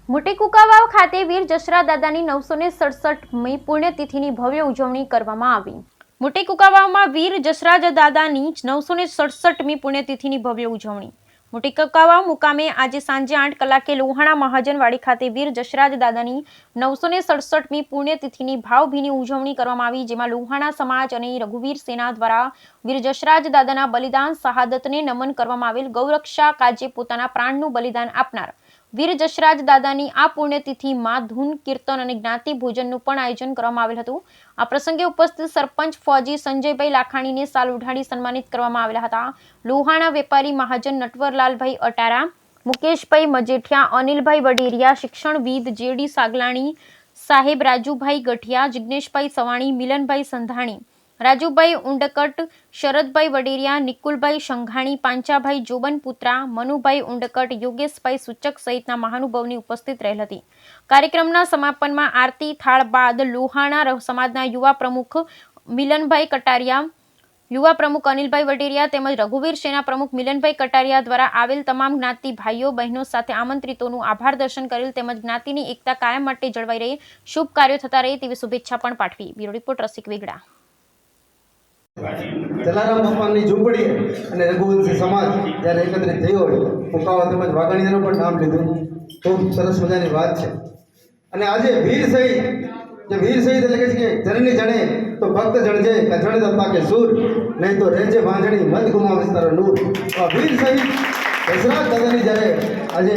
મોટી કુકાવાવ ખાતે વીર જશરા દાદાની 967મી પુણ્યતિથિની ભવ્ય ઉજવણી કરવામાં આવી। મોટી કુકાવાવમાં વીર જશરાજ દાદાની 967મી પુણ્યતિથિની ભવ્ય ઉજવણી। મોટી કુકાવાવ મુકામે આજે સાંજે 8 કલાકે લોહાણા મહાજનવાડી ખાતે વીર જશરાજ દાદાની 967મી પુણ્યતિથિની ભાવભીની ઉજવણી કરવામાં આવી, જેમાં લોહાણા સમાજ અને રઘુવીર સેના દ્વારા વીર જશરાજ દાદાના બલિદાન શહાદતને નમન કરવામાં આવેલ। ગૌરક્ષા કાજે પોતાના પ્રાણનું બલિદાન આપનાર વીર જશરાજ દાદાની આ પુણ્યતિથિમાં ધૂન, કીર્તન અને જ્ઞાતિ ભોજનનું પણ આયોજન કરવામાં આવેલ હતું। આ પ્રસંગે ઉપસ્થિત સરપંચ ફौजी સંજયભાઈ લાખાણીને સાલ ઉઢાડી સન્માનિત કરવામાં આવેલા હતા। લોહાણા વેપારી મહાજન નટવરલાલભાઈ અટારા, મુકેશભાઈ મજેઠિયા, અનિલભાઈ વડેરિયા, શિક્ષણવિદ જેડી સાગલાણી સાહેબ, રાજુભાઈ ગઠિયા, જિગ્નેશભાઈ સવાણી, મિલનભાઈ સંધાણી, રાજુભાઈ ઉંડકટ, શરદભાઈ વડેરિયા, નિકુલભાઈ શંઘાણી, પાંચાભાઈ જોબનપુત્રા, મનુભાઈ ઉંડકટ, યોગેશભાઈ સૂચક સહિતના મહાનુભાવની ઉપસ્થિત રહેલ હતી। કાર્યક્રમના સમાપનમાં આરતી થાળ બાદ લોહાણા સમાજના યુવા પ્રમુખ મિલનભાઈ કટારિયા, યુવા પ્રમુખ અનિલભાઈ વડેરિયા તેમજ રઘુવીર સેના પ્રમુખ મિલનભાઈ કટારિયા દ્વારા આવેલ તમામ જ્ઞાતિ ભાઈઓ બહેનો સાથે આમંત્રિતોનું આભાર દર્શન કરેલ તેમજ જ્ઞાતિની એકતા કાયમ માટે જળવાઈ રહે, શુભ કાર્યો થતા રહે તેવી શુભેચ્છા પણ પાઠવી। બ્યુરો રિપોર્ટ રસિક વેગડા। જલારામ બાપાની ઝૂંપડી અને રઘુવંશી સમાજ જ્યારે એકત્રિત થયો હોય, કુકાવા તેમજ વાઘાણીયાનું પણ નામ લીધું, ખૂબ સરસ મજાની વાત છે। અને આજે વીર શહીદ, જે વીર શહીદ એટલે કે જનની જણે તો ભક્ત જણજે કે જણ દત્તા કે સૂર, નહીં તો રહેજે ભાંજણી મત ગુમાવે તારો નૂર। આ વીર શહીદ જશરાજ દાદાની જ્યારે આજે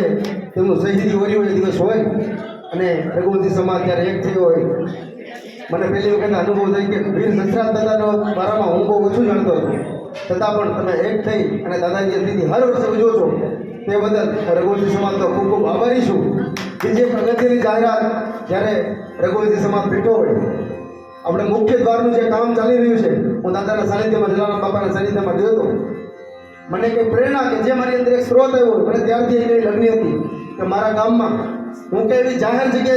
તેમનું શહીદી વર્યું એ દિવસ હોય અને રઘુવંશી સમાજ જ્યારે એક થયો હોય, મને પહેલી વખત અનુભવ થાય કે વીર જશરાજ દાદાનો બારામાં હું બહુ ઓછું જાણતો હતો, છતાં પણ તમે એક થઈ અને દાદાની તિથિ હર વર્ષે ઉજવો છો તે બદલ રઘુવંશી સમાજનો ખૂબ ખૂબ આભારી છું। બીજી એક અગત્યની જાહેરાત, જ્યારે રઘુવંશી સમાજ બેઠો હોય, આપણે મુખ્ય દ્વારનું જે કામ ચાલી રહ્યું છે, હું દાદાના સાનિધ્યમાં જલારામ બાપાના સાનિધ્યમાં ગયો હતો, મને કંઈ પ્રેરણા કે જે મારી અંદર એક સ્ત્રોત આવ્યો મને ત્યારથી એની લગ્ન હતી કે મારા ગામમાં હું કે એવી જાહેર જગ્યાએ